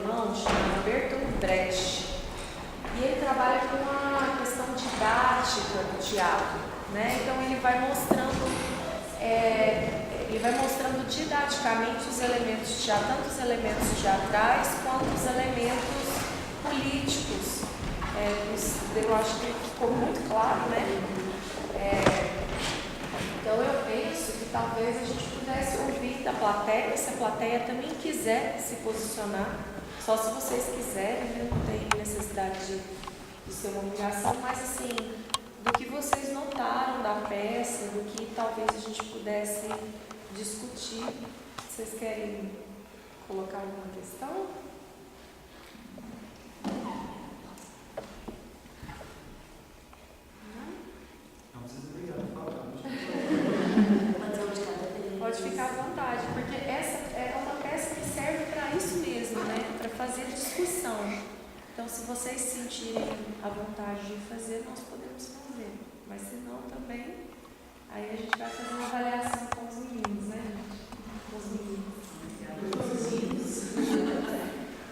alemão chamado Bertolt Brecht. E ele trabalha com a questão didática do teatro, né? Então ele vai mostrando didaticamente os elementos teatrais, tanto os elementos teatrais quanto os elementos políticos. Eu acho que ficou muito claro, né? Então eu penso que talvez a gente pudesse ouvir da plateia, se a plateia também quiser se posicionar, só se vocês quiserem, né? Não tem necessidade de ser uma obrigação, mas assim, do que vocês notaram da peça, do que talvez a gente pudesse discutir. Vocês querem colocar alguma questão? Não precisa brigar, falar. Pode ficar à vontade, porque essa é uma peça que serve para isso mesmo, né? Para fazer discussão. Então, se vocês sentirem a vontade de fazer, nós podemos fazer. Mas se não, também, aí a gente vai fazer uma avaliação com os meninos, né, gente? Com os meninos.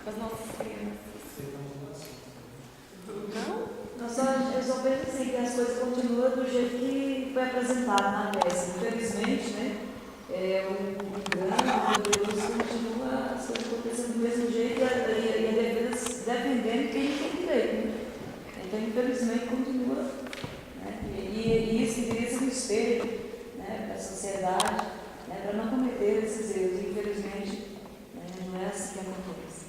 Com as nossas crianças. Não? Eu só penso assim, que as coisas continuam do jeito que foi apresentado na peça. Infelizmente, né? O grande, o poderoso continua as coisas acontecendo do mesmo jeito e a defesa defendendo quem tem direito, né? Então, infelizmente, continua, né? E isso deveria ser um espelho, né, para a sociedade, né, para não cometer esses erros. Infelizmente, né, não é assim que acontece.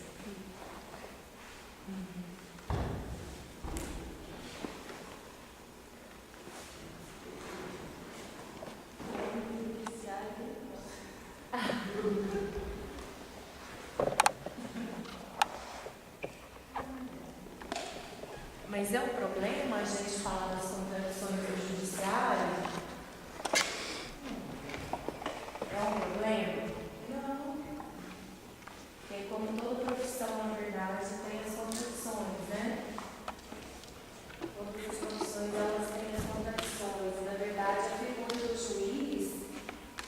Mas é um problema a gente falar das contradições do judiciário? É um problema? Não. Porque como toda profissão, na verdade, tem as contradições, né? Todas as profissões, elas têm as contradições. Na verdade, a figura do juiz,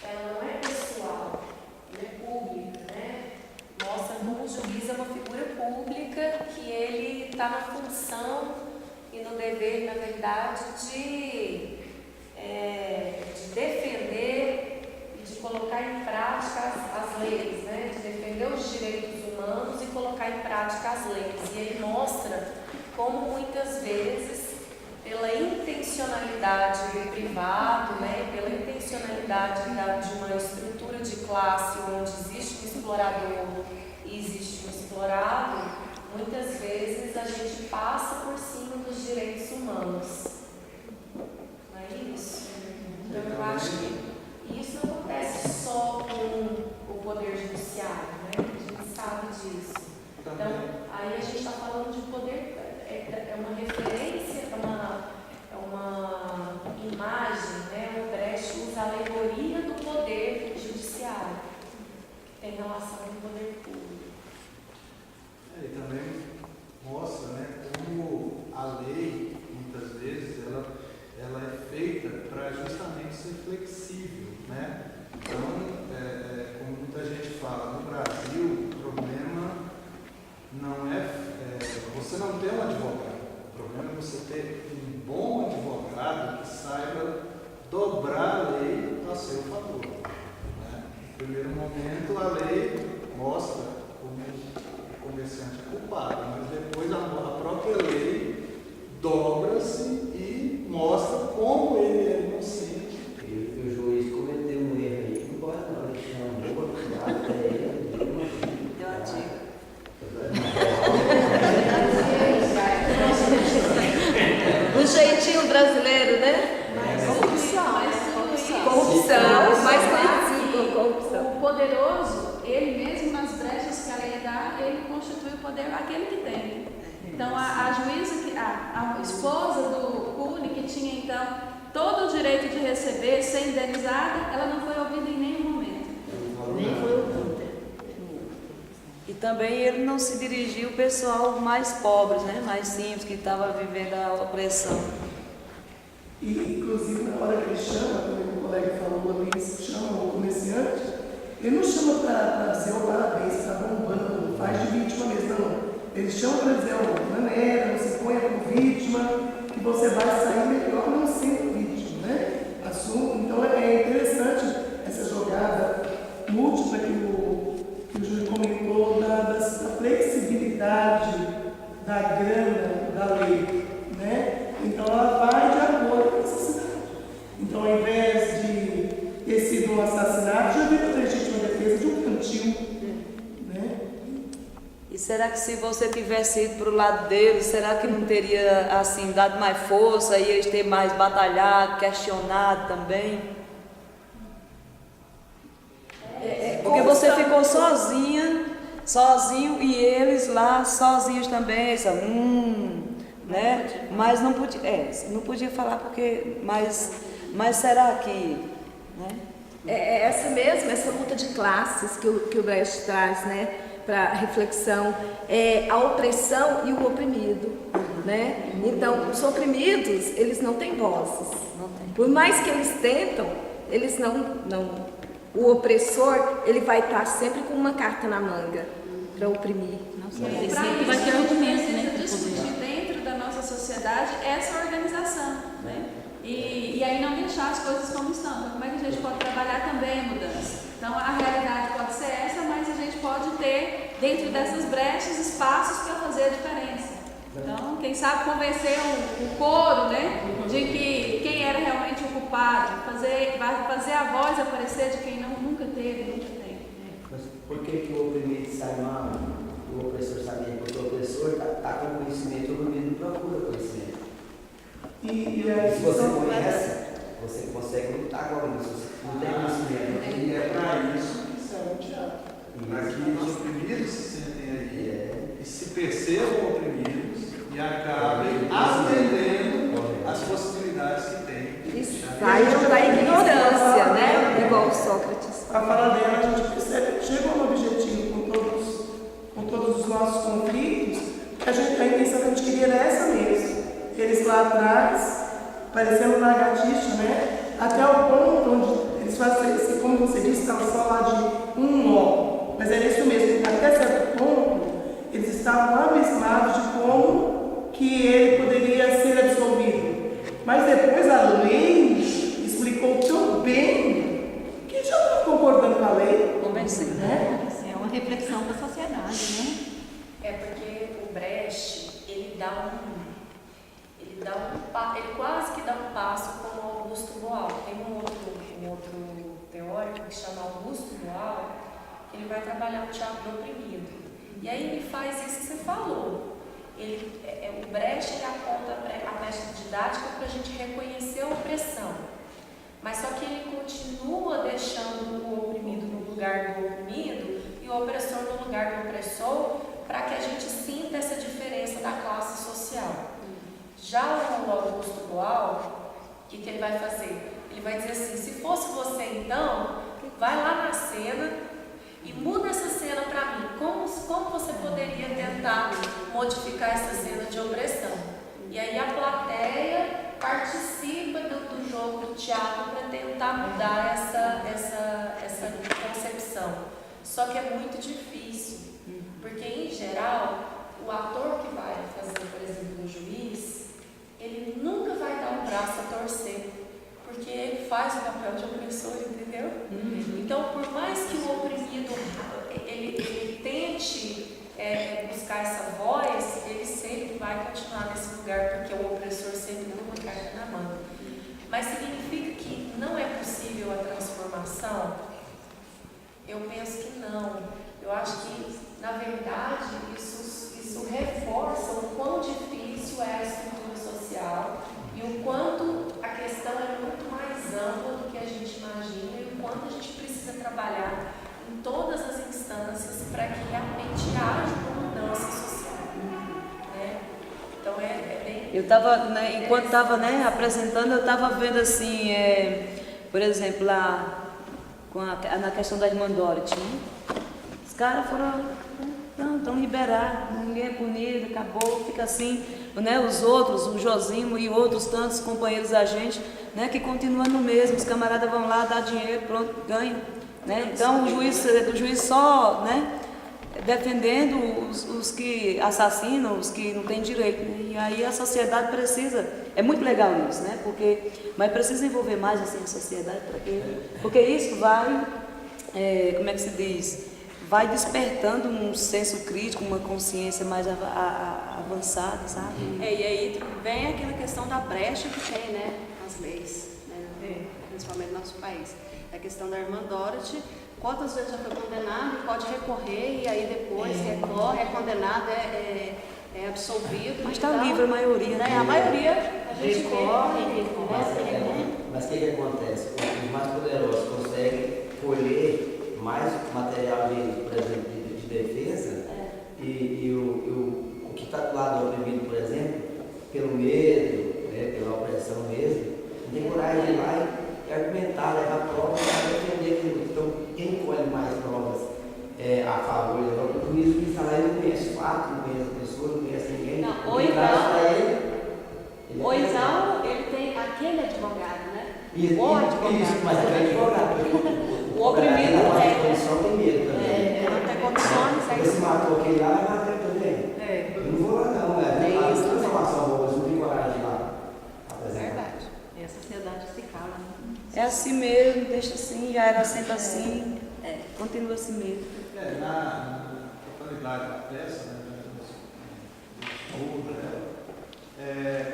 ela não é pessoal, ela é pública, né? Mostra como o juiz é uma figura pública, que ele está na função e no dever, na verdade, de defender e de colocar em prática as leis, né? De defender os direitos humanos e colocar em prática as leis. E ele mostra como muitas vezes, pela intencionalidade do privado, né? Pela intencionalidade de uma estrutura de classe onde existe um explorador e existe um explorado, muitas vezes a gente passa por cima dos direitos humanos. Não é isso? Então eu acho que isso não acontece só com o Poder Judiciário, né? A gente sabe disso. Então, aí a gente está falando de poder, é uma referência, é uma imagem, né? O Brecht usa a alegoria do poder judiciário, que tem relação com o poder público. E também mostra, né, como a lei, muitas vezes, ela é feita para justamente ser flexível, né? Então, como muita gente fala, no Brasil, o problema não é você não ter um advogado, o problema é você ter um bom advogado que saiba dobrar a lei a seu favor, né? No primeiro momento, a lei mostra como o comerciante é culpado, mas depois a própria lei dobra-se e mostra como ele é inocente. E o juiz cometeu um erro aí, não pode não, ele chamou, cuidado, Deu a dica. O jeitinho brasileiro, né? Corrupção, mais conhecido como corrupção. O poderoso, ele mesmo nas brechas que a lei dá, ele constitui o poder aquele que tem. Então a juíza, a esposa do Cune, que tinha então todo o direito de receber, ser indenizada, ela não foi ouvida em nenhum momento. Nem foi ouvida. E também ele não se dirigiu ao pessoal mais pobres, né? Mais simples, que estava vivendo a opressão. E, inclusive, na hora que ele chama, como o colega falou, uma vez chama o comerciante, Ele não chama para dizer o parabéns, está bombando, faz de vítima mesmo, não. Ele chama para dizer, maneira, você ponha como vítima, que você vai sair melhor não sendo vítima, né? Então é interessante essa jogada múltipla que o Júlio comentou da flexibilidade da grana da lei, né? Então ela vai de acordo com a necessidade. Então, ao invés de ter sido um assassinato, já veio a legítima defesa de um cantil, né? E será que se você tivesse ido para o lado dele, será que não teria assim dado mais força, ia ter mais batalhado, questionado também? Porque você ficou sozinho e eles lá sozinhos também, né? Mas não podia falar porque, mas será que, né? Essa luta de classes que o Brecht traz, né, para reflexão, a opressão e o oprimido, né? Então, os oprimidos, eles não têm vozes. Por mais que eles tentam, eles não. O opressor, ele vai estar sempre com uma carta na manga para oprimir. Vai ter argumento, né? Discutir dentro da nossa sociedade essa organização, né? E aí não deixar as coisas como estão. Então, como é que a gente pode trabalhar também a mudança? Então, a realidade pode ser essa, mas a gente pode ter, dentro dessas brechas, espaços para fazer a diferença. Então, quem sabe convencer o coro, né, de que quem era realmente o culpado, vai fazer a voz aparecer de quem nunca teve, nunca tem. Mas por que o oprimido sai mal? O opressor sai bem? Porque o opressor está com conhecimento, o oprimido não procura conhecimento. E se você conhece, você consegue lutar com isso. Você não tem conhecimento. E é para isso que serve o teatro. Para que os oprimidos se sentem aí e se percebam oprimidos e acabem aprendendo as possibilidades que têm. Saiam da ignorância, né? Igual Sócrates. A fala dela, a gente percebe que chegou no objetivo com todos os nossos conflitos, que a intenção que a gente queria era essa mesmo. Eles lá atrás, parecendo lagartixa, né? Até o ponto onde eles fazem isso, como você disse, estava só lá de um nó. Mas era isso mesmo, até certo ponto, eles estavam abismados de como que ele poderia ser absolvido. Mas depois a lei explicou tão bem que já estava concordando com a lei. Convencido, né? É uma reflexão para a sociedade, né? É porque o Brecht, ele quase que dá um passo como Augusto Boal. Tem um outro teórico que chama Augusto Boal, que ele vai trabalhar o teatro do oprimido. E aí ele faz isso que você falou. O Brecht ele aponta a brecha didática para a gente reconhecer a opressão. Mas só que ele continua deixando o oprimido no lugar do oprimido e o opressor no lugar do opressor, para que a gente sinta essa diferença da classe social. Já o Augusto Boal, o que ele vai fazer? Ele vai dizer assim, se fosse você então, vai lá na cena e muda essa cena para mim. Como você poderia tentar modificar essa cena de opressão? E aí a plateia participa do jogo do teatro para tentar mudar essa concepção. Só que é muito difícil, porque em geral, o ator que vai fazer, por exemplo, o juiz, ele nunca vai dar um braço a torcer, porque ele faz o papel de opressor, entendeu? Então, por mais que o oprimido ele tente buscar essa voz, ele sempre vai continuar nesse lugar, porque o opressor sempre tem uma carta na mão. Mas significa que não é possível a transformação? Eu penso que não. Eu acho que, na verdade, isso reforça o quão difícil é a estrutura social e o quanto a questão é muito mais ampla do que a gente imagina e o quanto a gente precisa trabalhar em todas as instâncias para que realmente haja uma mudança social. Né? Então é bem... Eu estava, enquanto estava apresentando, eu estava vendo assim, por exemplo, lá na questão da irmã Dorothy, né? Os caras foram, estão liberados, ninguém é punido, acabou, fica assim, né? Os outros, o Josimo e outros tantos companheiros da gente, né? Que continuam no mesmo, os camaradas vão lá, dá dinheiro, pronto, ganham. né? Então o juiz só, né, defendendo os que assassinam, os que não têm direito, né? E aí a sociedade precisa, é muito legal isso, né? Mas precisa envolver mais assim a sociedade porque isso vai, como é que se diz? Vai despertando um senso crítico, uma consciência mais avançada, sabe? E aí vem aquela questão da brecha que tem, né, nas leis, né, principalmente no nosso país. A questão da irmã Dorothy, quantas vezes já foi condenado e pode recorrer, e aí depois recorre, é condenado, é absolvido. Mas está livre a maioria, né? A maioria, a gente recorre. Mas o que acontece? Os mais poderosos conseguem colher mais material por exemplo, de defesa, e o que está do lado do oprimido, por exemplo, pelo medo, né, pela opressão mesmo, não tem coragem de ir lá e argumentar, levar provas para defender aquilo. Então, quem colhe mais provas a favor do juiz que está lá, ele não conhece fato, não conhece a pessoa, não conhece ninguém. Não, ou então ele tem aquele advogado, né? Isso, mas é advogado. O oprimido não tem. Tem medo também. Não tem condições. Porque se matou aquele lá, vai matar também. Eu não vou lá não, né? É isso. Não tem informação boa, não tem coragem de ir lá. Verdade. E a sociedade se cala, né? É assim mesmo, deixa assim, já era sempre assim, continua assim mesmo. Na totalidade da peça,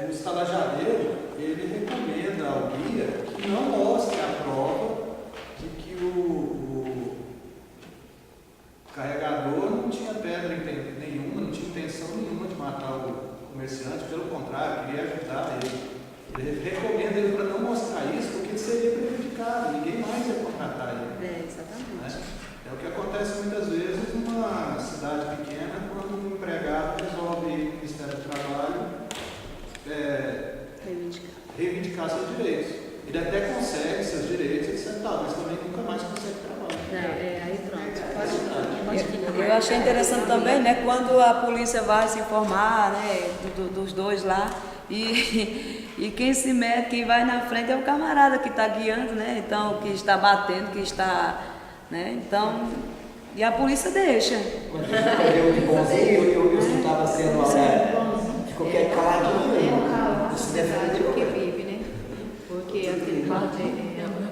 o estalajadeiro, ele recomenda ao guia que não mostre a prova de que o carregador não tinha pedra nenhuma, não tinha intenção nenhuma de matar o comerciante, pelo contrário, queria ajudar ele. Ele recomenda ele para não mostrar isso, porque ele seria prejudicado, ninguém mais ia contratar ele. Exatamente. Né? É o que acontece muitas vezes numa cidade pequena, quando um empregado resolve ir para o Ministério do Trabalho reivindicar seus direitos. Ele até consegue seus direitos, etc. Mas também nunca mais consegue trabalhar. Aí pronto. Eu achei interessante também, né, quando a polícia vai se informar, né, dos dois lá, e quem se mete, quem vai na frente é o camarada que está guiando, né, então, que está batendo, que está, né, então, e a polícia deixa. Quando eu de bonzinho, eu estava sendo ficou caladinho. A sociedade que vive, né? Porque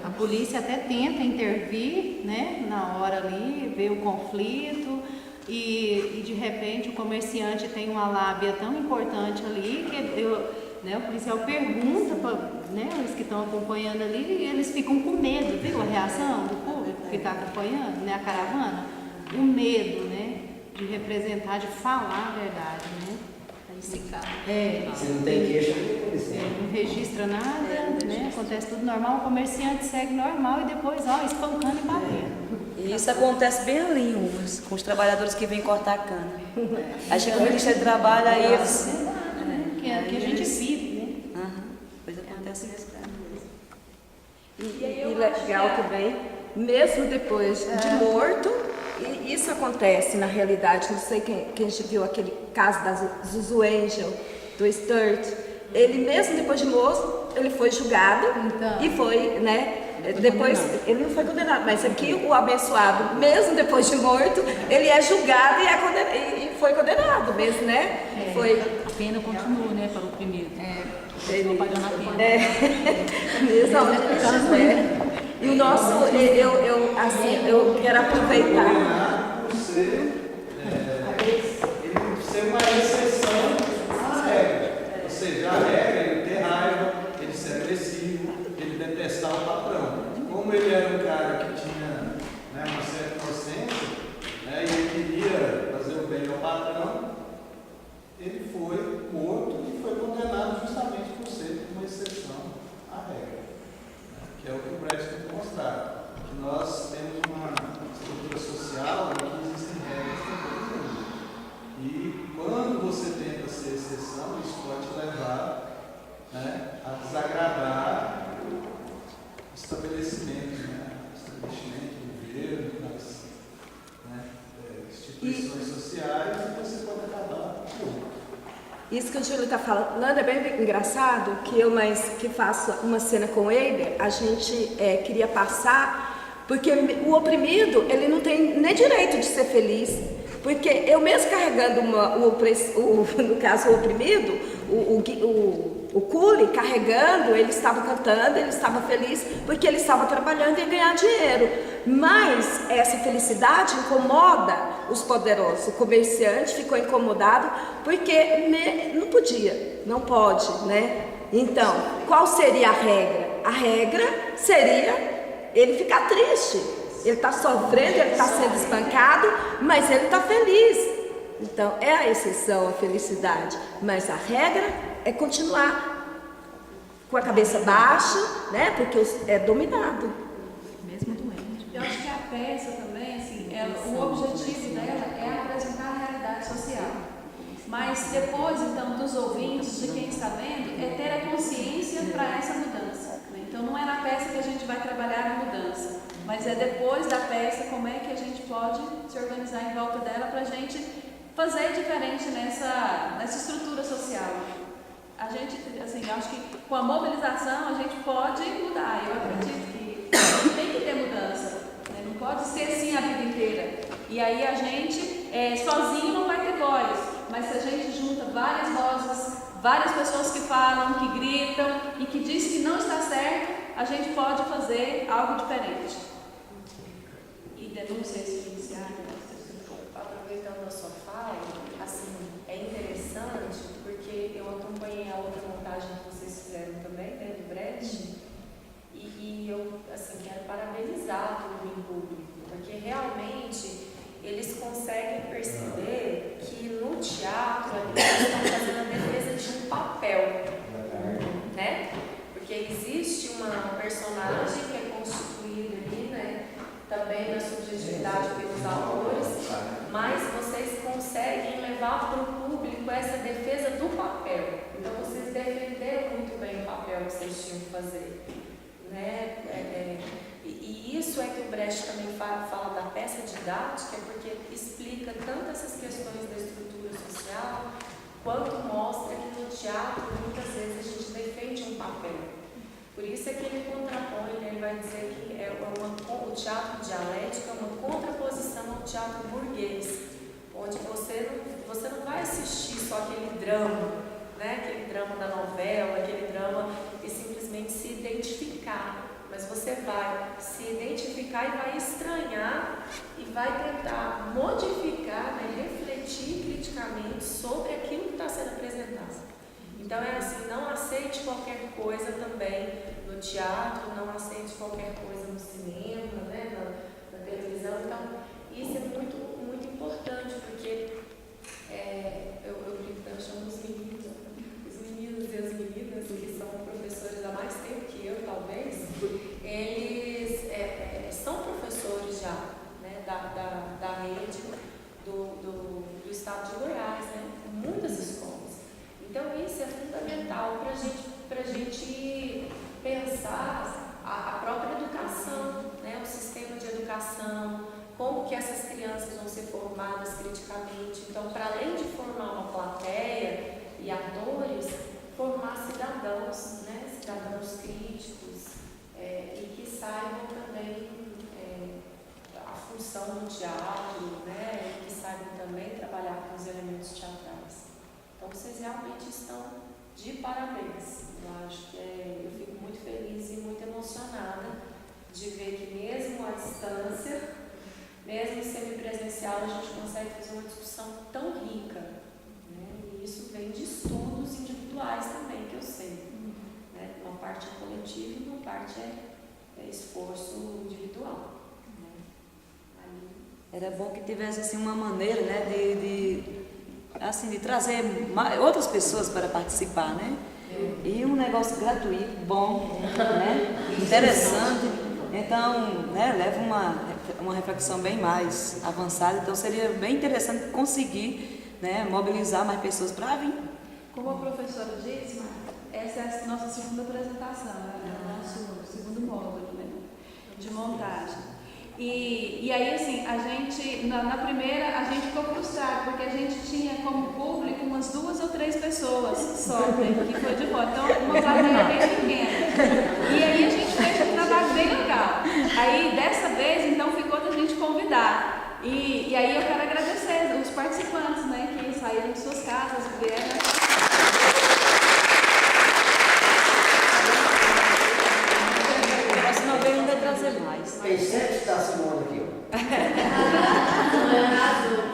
a polícia até tenta intervir, né, na hora ali, ver o conflito e de repente o comerciante tem uma lábia tão importante ali que o policial pergunta para, né, os que estão acompanhando ali e eles ficam com medo, viu a reação do público que está acompanhando, né, a caravana? O medo, né, de representar, de falar a verdade, né? Se não tem queixa, não registra nada, né? Acontece tudo normal, o comerciante segue normal e depois, espancando e batendo. E isso acontece bem ali, com os trabalhadores que vêm cortar a cana. Aí chega o Ministério do Trabalho, aí eles... Que a gente vive, né? Pois acontece isso. E legal também, mesmo depois de morto, e isso acontece na realidade, não sei quem já viu aquele caso da Zuzu Angel, do Sturt, ele mesmo depois de morto, ele foi julgado e foi, né, depois, ele não foi condenado, mas aqui o abençoado, mesmo depois de morto, ele é julgado e foi condenado mesmo, né? A pena continua, né, para o oprimido. Continua pagando a pena. Exatamente. E o nosso, eu quero aproveitar. Ele ser uma exceção à regra. Ou seja, a regra é ele ter raiva, ele ser agressivo, ele detestar o patrão. Como ele era um cara que tinha, né, uma certa inocência, né, e ele queria fazer o bem ao patrão, ele foi morto e foi condenado justamente por ser uma exceção à regra. Que é o que o Brecht tem que mostrar, que nós temos uma estrutura social em que existem regras também. E quando você tenta ser exceção, isso pode te levar, né, a desagradar o estabelecimento, do governo, das, né, instituições sociais, e você pode acabar com Isso que o Júlio está falando é bem engraçado, que eu que faço uma cena com ele, a gente queria passar Porque o oprimido, ele não tem nem direito de ser feliz. Porque eu mesmo carregando no caso o oprimido, o Cule carregando, ele estava cantando, ele estava feliz porque ele estava trabalhando e ganhar dinheiro. Mas essa felicidade incomoda os poderosos. O comerciante ficou incomodado porque não podia, não pode, né? Então, qual seria a regra? A regra seria ele ficar triste. Ele está sofrendo, ele está sendo espancado, mas ele está feliz. Então, é a exceção, a felicidade. Mas a regra é continuar com a cabeça baixa, né? Porque é dominado. Mesmo doente. Eu acho que a peça também, assim, o objetivo dela é apresentar a realidade social. Mas depois, então, dos ouvintes, de quem está vendo, é ter a consciência para essa mudança. Então, não é na peça que a gente vai trabalhar a mudança, mas é depois da peça como é que a gente pode se organizar em volta dela para a gente fazer diferente nessa estrutura social. A gente, assim, eu acho que com a mobilização a gente pode mudar. Eu acredito que tem que ter mudança, né? Não pode ser assim a vida inteira. E aí a gente sozinho não vai ter voz, mas se a gente junta várias vozes, várias pessoas que falam, que gritam e que dizem que não está certo, a gente pode fazer algo diferente. E denúncias judiciais. Aproveitando a sua fala, assim, é interessante porque eu acompanhei a outra montagem que vocês fizeram também, né, do Brecht, e eu, assim, quero parabenizar todo o público, porque realmente eles conseguem perceber que no teatro eles estão fazendo a defesa de um papel, né? Porque existe uma personagem que é constituída ali, né? Também na subjetividade pelos autores, mas vocês conseguem levar para o público essa defesa do papel. Então vocês defenderam muito bem o papel que vocês tinham que fazer, né? E isso é que o Brecht também fala da peça didática, porque explica tanto essas questões da estrutura social, quanto mostra que no teatro muitas vezes a gente defende um papel. Por isso é que ele contrapõe, né? Ele vai dizer que o teatro dialético é uma contraposição ao teatro burguês, onde você não vai assistir só aquele drama, né? Aquele drama da novela, aquele drama e simplesmente se identificar, mas você vai se identificar e vai estranhar e vai tentar modificar, né? Refletir criticamente sobre aquilo que está sendo apresentado. Então é assim, não aceite qualquer coisa também no teatro, não aceite qualquer coisa no cinema, né, na televisão. Então isso é muito, muito importante, porque eu chamo os meninos e as meninas, que são professores há mais tempo que eu, talvez, eles são professores já, né, da rede do estado de Goiás, né, muitas escolas. Então isso é fundamental para a gente pensar a própria educação, né? O sistema de educação, como que essas crianças vão ser formadas criticamente. Então, para além de formar uma plateia e atores, formar cidadãos, né? Cidadãos críticos e que saibam também a função do teatro, né? E que saibam também trabalhar com os elementos teatrais. Então, vocês realmente estão de parabéns. Eu acho que eu fico muito feliz e muito emocionada de ver que mesmo à distância, mesmo semipresencial, a gente consegue fazer uma discussão tão rica, né? E isso vem de estudos individuais também, que eu sei, né? Uma parte é coletiva e uma parte é esforço individual, né? Era bom que tivesse assim uma maneira, né, de trazer outras pessoas para participar, né? E um negócio gratuito, bom, né? Interessante. Então, né, leva uma reflexão bem mais avançada. Então, seria bem interessante conseguir, né, mobilizar mais pessoas para vir. Como a professora disse, essa é a nossa segunda apresentação, né? O nosso segundo módulo, né, de montagem. E aí, assim, a gente, na primeira, a gente ficou frustrado, porque a gente tinha como público umas 2 ou 3 pessoas só, né, que foi de volta. Então, uma plateia bem pequena. E aí a gente fez o trabalho bem legal. Aí, dessa vez, então, ficou da gente convidar. E aí eu quero agradecer os participantes, né, que saíram de suas casas, vieram. Próxima vez não vai trazer mais. Tem sempre que está Simone aqui, ó. Azul,